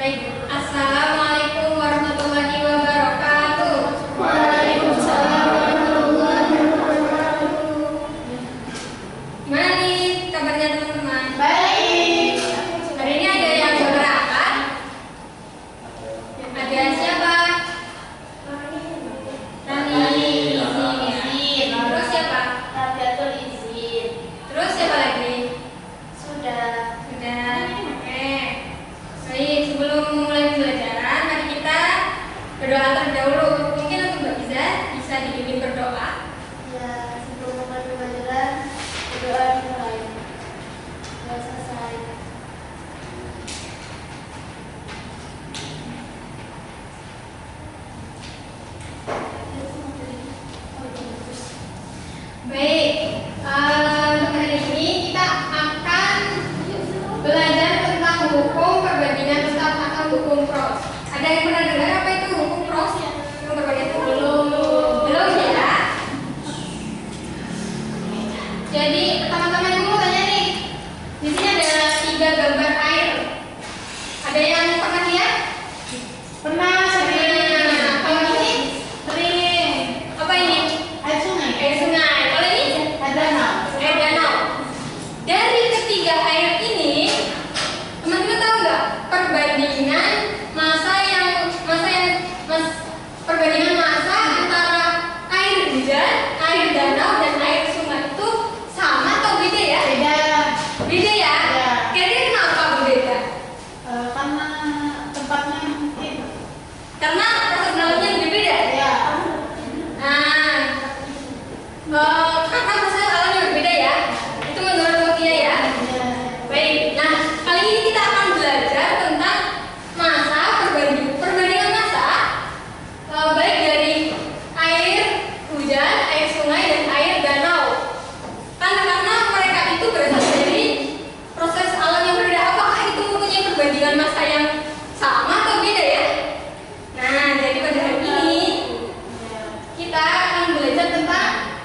Baik, Assalamualaikum warahmatullahi wabarakatuh. Waalaikumsalam warahmatullahi wabarakatuh. Gimana nih kabarnya teman-teman? Baik. Hari ini ada yang berangkat? Ada siapa? Rani, izin. Terus siapa? Rabiatul izin. Terus siapa lagi? Sudah. Sudah. Oke. Baik, sebelum mulai pembelajaran, mari kita berdoa terlebih dahulu. Mungkin untuk Mbak bisa dipimpin berdoa. Ya, sebelum mulai pembelajaran, berdoa dimulai. Sudah selesai. Baik, untuk hari ini kita akan belajar tentang hukum perbandingan tetap atau hukum pros. Ada yang pernah dengar apa itu hukum pros? Hukum perbandingan itu belum ya? Jadi teman-teman yang mau tanya nih, di sini ada 3 gambar air. Ada yang pernah lihat? Pernah sering. Nah, kalau ini Sering. apa ini? Air sungai. Air sungai. Kalau ini Air danau. air danau. Dari ketiga air ini, teman-teman tahu nggak perbandingan perbandingan massa antara air hujan, air danau dan air sungai itu sama atau beda ya? Beda. Beda ya? Ya. Kira-kira kenapa berbeda? Karena tempatnya mungkin. Karena proses dalamnya lebih beda. Ya. Nah, karena proses alamnya berbeda ya. Itu menurut Mutia ya. Ya. Baik, nah kali ini kita akan belajar tentang perbandingan massa baik dari air hujan, air sungai dan air danau. Karena mereka itu berasal dari proses alam yang berbeda. Apakah itu mempunyai perbandingan massa yang sama atau beda ya? Nah, jadi pada hari ini kita akan belajar tentang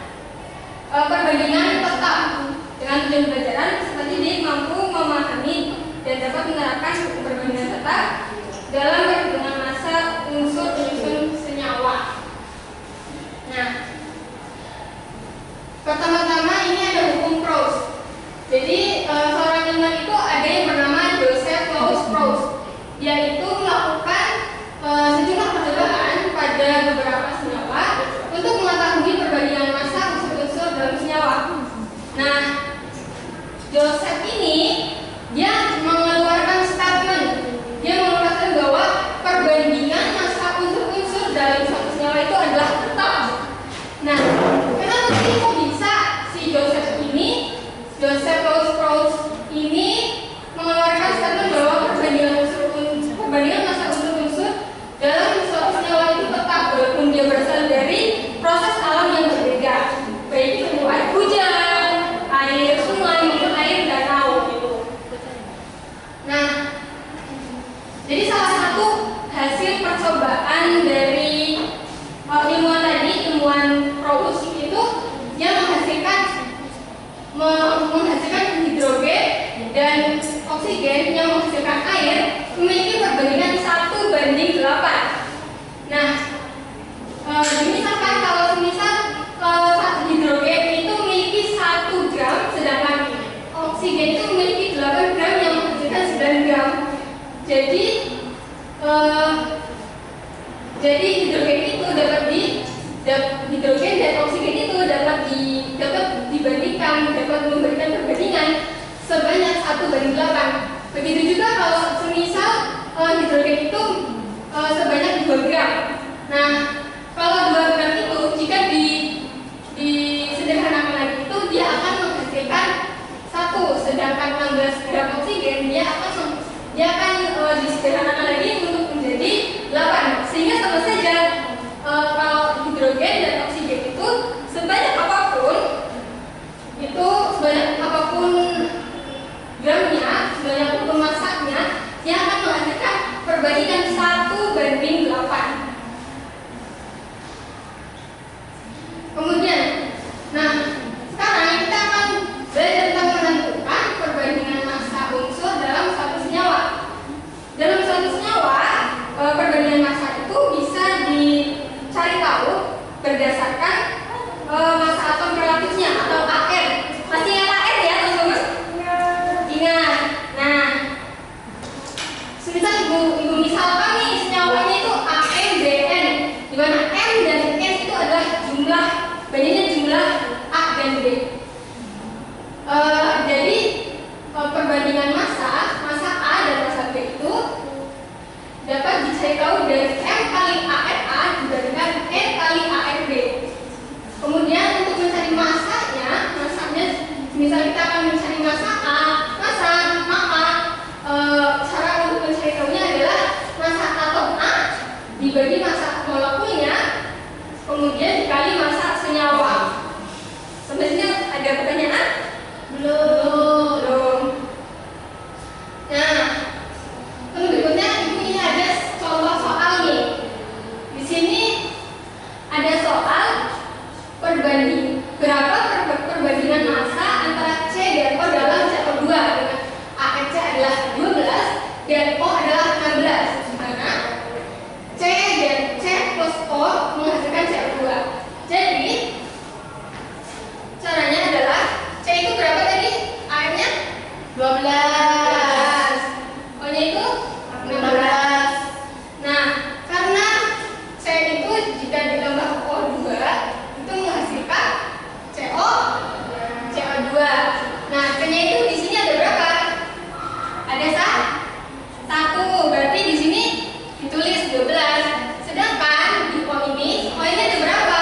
perbandingan tetap. Dengan tujuan pelajaran seperti ini mampu memahami dan dapat menerapkan hukum perbandingan tetap dalam perhitungan massa unsur penyusun senyawa. Nah, pertama-tama ini ada hukum Proust. Jadi seorang ilmuwan itu ada yang bernama Joseph Louis Proust. Dia itu melakukan sejumlah percobaan pada beberapa senyawa untuk mengetahui perbandingan massa unsur-unsur dalam senyawa. Nah, Joseph ini dia mengeluarkan statement. Dia mengatakan bahwa perbandingan massa unsur-unsur dalam satu senyawa itu adalah tetap. Nah, kenapa sih kok bisa si Joseph Louis Proust ini mengeluarkan statement bahwa perbandingan massa unsur-unsur dalam suatu senyawa itu tetap walaupun dia berasal dari proses alam yang berbeda, baik itu air hujan, air sungai maupun air danau gitu. Nah, jadi salah satu hasil percobaan dari ilmuwan tadi, ilmuwan Proust itu yang menghasilkan hidrogen dan oksigen yang menghasilkan air memiliki perbandingan 1:8. Nah, misalkan kalau satu hidrogen itu memiliki 1 gram, sedangkan oksigen itu memiliki 8 gram yang menghasilkan 9 gram. Jadi hidrogen dan oksigen itu dapat dibandingkan, dapat memberikan perbandingan sebanyak 1:8. Begitu juga kalau semisal hidrogen itu sebanyak 2 gram. Nah, kalau 2 gram itu jika disederhanakan lagi itu dia akan menghasilkan 1, sedangkan 16 gram oksigen dia akan disederhanakan lagi untuk menjadi 8. Sehingga sama saja kalau hidrogen dan oksigen itu sebanyak apapun gramnya, sebanyak apapun masanya, dia akan menghasilkan perbandingan 1:8. Kemudian, nah sekarang kita akan belajar tentang menentukan perbandingan massa unsur dalam suatu senyawa. Dalam suatu senyawa statusnya atau AR. Masih ingat AR ya teman-teman? Ingat. Nah, semisal ibu misalkan nih senyawanya itu AMBN, di mana M dan N itu adalah jumlah, bandingnya jumlah A dan B. Jadi perbandingan massa A dan massa B itu dapat dicari tahu dari M kali ARA dibandingkan N kali ARB. Kemudian untuk mencari massanya, misal kita akan mencari massa A, maka cara untuk mencari tahunya adalah massa atom A dibagi massa molekulnya, kemudian dikali massa senyawa. Sampai sini ada pertanyaan? Belum. Nah, berikutnya ini ada contoh soal nih. Di sini ada soal berapa perbandingan massa antara C dan O dalam CO2 dengan ARC adalah 12 dan O adalah 16, di mana C plus O menghasilkan CO2. Jadi caranya adalah C itu berapa tadi? AR-nya 12, O-nya itu 16. Nah, karena C itu jika ditambah O2 itu menghasilkan CO2. Nah, C-nya itu di sini ada berapa? Ada 1. Berarti di sini ditulis 12. Sedangkan di O ini, O-nya ada berapa?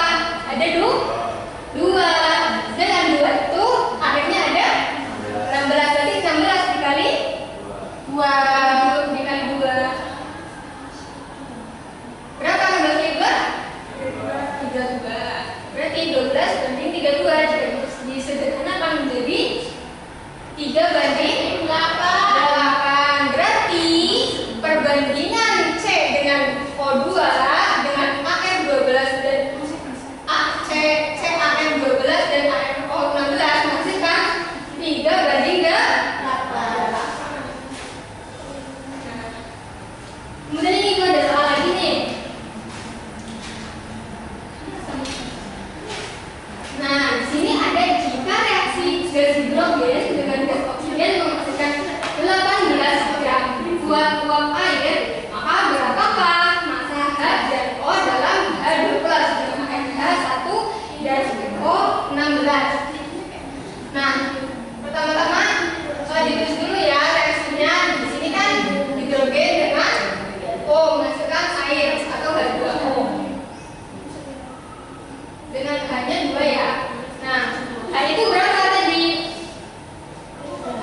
Ada 2. Dengan 2 itu akhirnya ada 16. Berarti 16 dikali 2. Dikali 2. Berapa 16 kali 2? 32. Berarti 12 banding 32. Jika disederhanakan menjadi 3:8. Berarti perbandingan C dengan O2 dengan AR12 dan CAR12 dan ARO16 menghasilkan 3:8. Kemudian ini ada soal lagi nih. Nah, di sini ada jika reaksi gas hidrogen dengan gas oksigen menghasilkan 18 gram buat uap air, maka berapakah massa H dan O dalam H2+ dengan H1 dan O16? Nah, pertama-tama ditulis dulu ya reaksinya. Di sini kan hidrogen dengan O menghasilkan air atau H2O. Dengan H-nya 2 ya. Nah, H itu berapa tadi?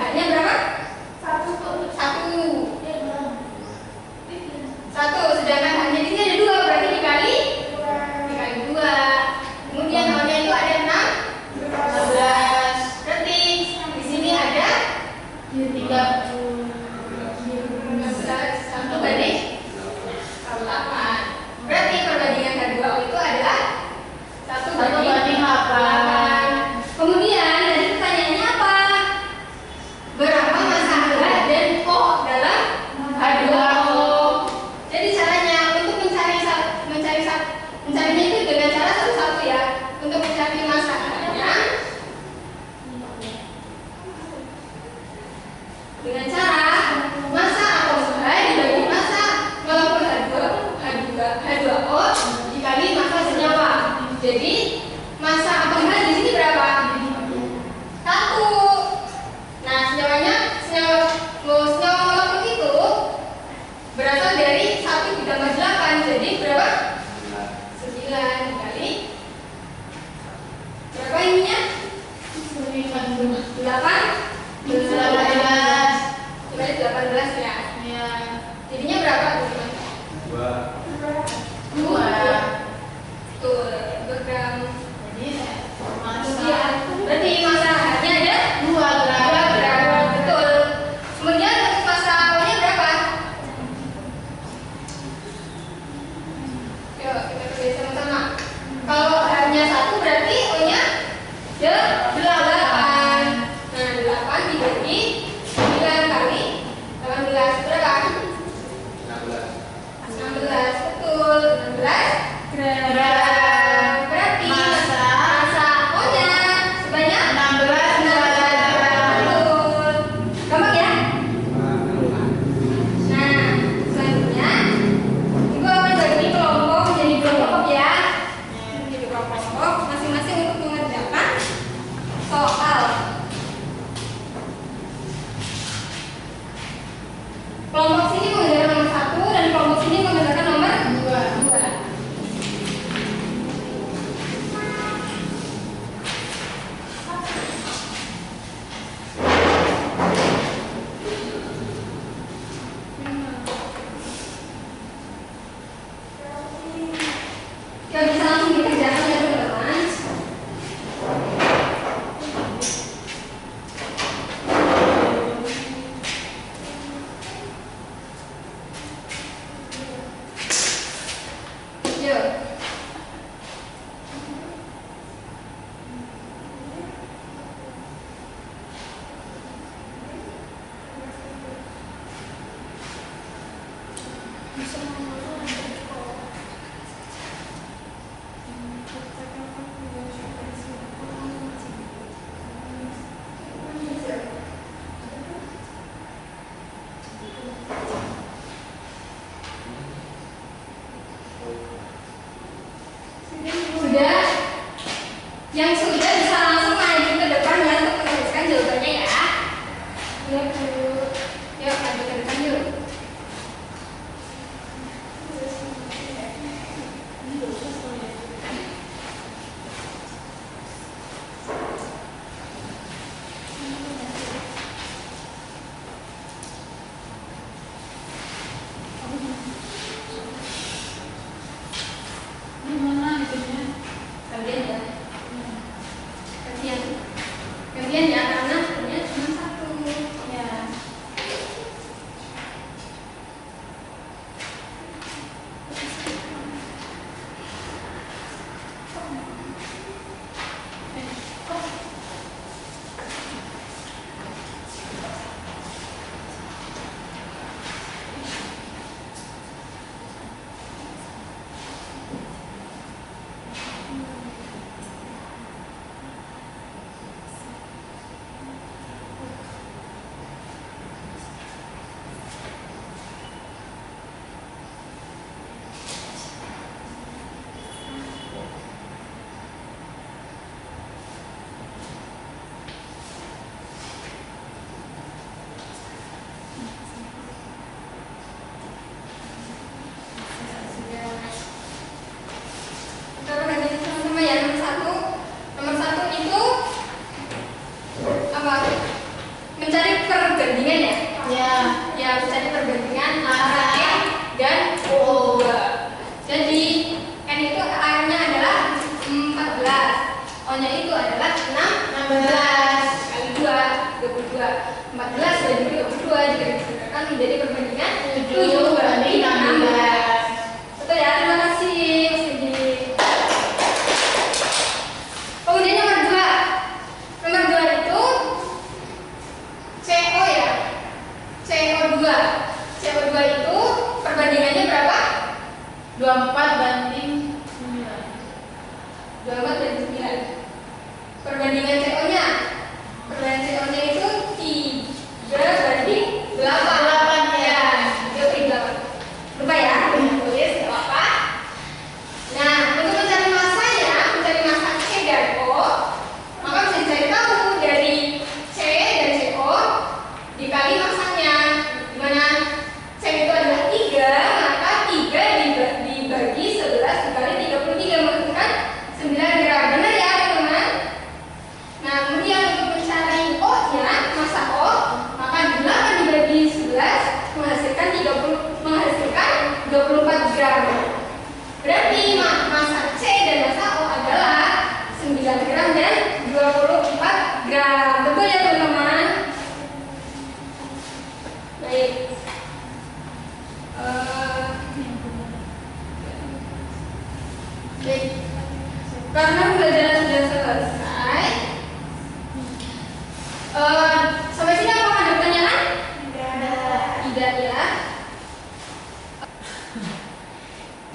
H-nya berapa? 1. Kelompok sini mengerjakan nomor 1 dan kelompok sini mengerjakan nomor 2. Kita bisa langsung dikerjakan ya teman-teman. Yuk. Sudah, yang sudah bisa langsung maju ke depan ya untuk menuliskan jawabannya ya. Yuk, yuk maju ke depan yuk. Ini mana itunya? Gantian ya. Gantian ya karena sebenarnya cuma satu. Ya. Kita perhatikan sama-sama ya nomor 1. Nomor 1 itu apa? Mencari perbandingan ya. Ya. Ya, mencari perbandingan antara N dan O2. Jadi N itu A-nya adalah 14, O-nya itu adalah 16 kali 2, 22. 14 dan 22 jika disederhanakan menjadi perbandingan 7 banding 16. Betul ya, terima kasih Mas Edi. Kemudian nomor 2. Nomor 2 itu CO ya. CO2. CO2 itu perbandingannya berapa? 24 banding 9. 24 dan 9. Perbandingan CO-nya. Perbandingan CO-nya itu 3 banding 8. 8 ya. 3 banding 8. Lupa ya, tulis enggak apa-apa. Nah, untuk mencari masanya, mencari massa C dan O, maka bisa dicari tahu dari C dan CO dikali massanya. Di mana C itu adalah 3, maka 3 dibagi 11 dikali 33 menghasilkan 9 gram. Benar ya, teman-teman? Nah, kemudian untuk mencari O-nya, massa O, maka 8 dibagi 11 menghasilkan 24 gram. Berarti massa C dan massa O adalah 9 gram dan 24 gram. Betul ya, teman-teman? Baik. Baik. Karena pembelajaran sudah selesai. Sampai sini apakah ada pertanyaan? Tidak ya.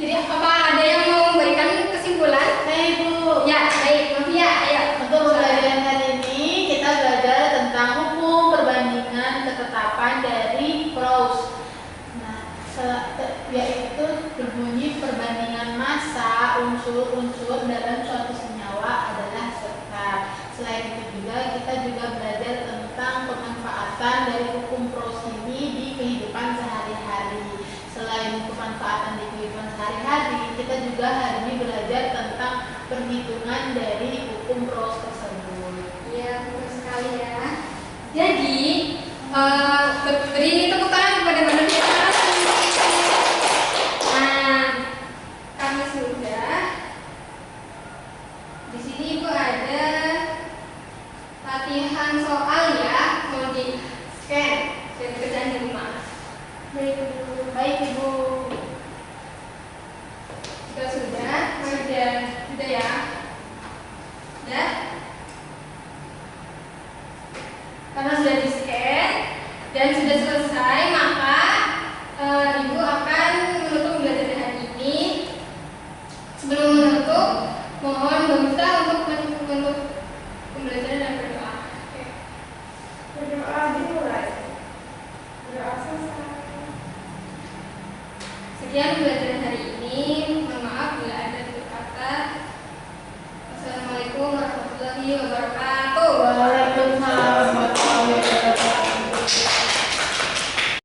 Jadi apa ada yang mau memberikan kesimpulan? Baik Bu. Ya, baik. Novia, ayo. Untuk pembelajaran hari ini kita belajar tentang hukum perbandingan ketetapan dari Proust. Nah, yaitu berbunyi perbandingan massa unsur-unsur dalam suatu senyawa adalah serta. Selain itu juga kita juga belajar tentang pemanfaatan dari hukum Proust ini di kehidupan sehari-hari. hari, kita juga hari ini belajar tentang perhitungan dari hukum Prous tersebut. Iya, betul sekali ya. Jadi, beri tepuk tangan kepada Mbak Novita. Nah, kami sudah. Di sini Ibu ada latihan soal ya, mau di scan dan kerjaan di rumah. Baik Ibu. Jika sudah, sudah ya. Ya. Karena sudah di scan dan sudah selesai, maka Ibu akan menutup pembelajaran hari ini. Sebelum menutup, mohon Mbak untuk menutup pembelajaran dan berdoa. Oke. Berdoa dimulai. Berdoa selesai. Sekian pembelajaran hari ini. Mohon maaf bila ada tutur kata. Wassalamualaikum warahmatullahi wabarakatuh. Waalaikumsalam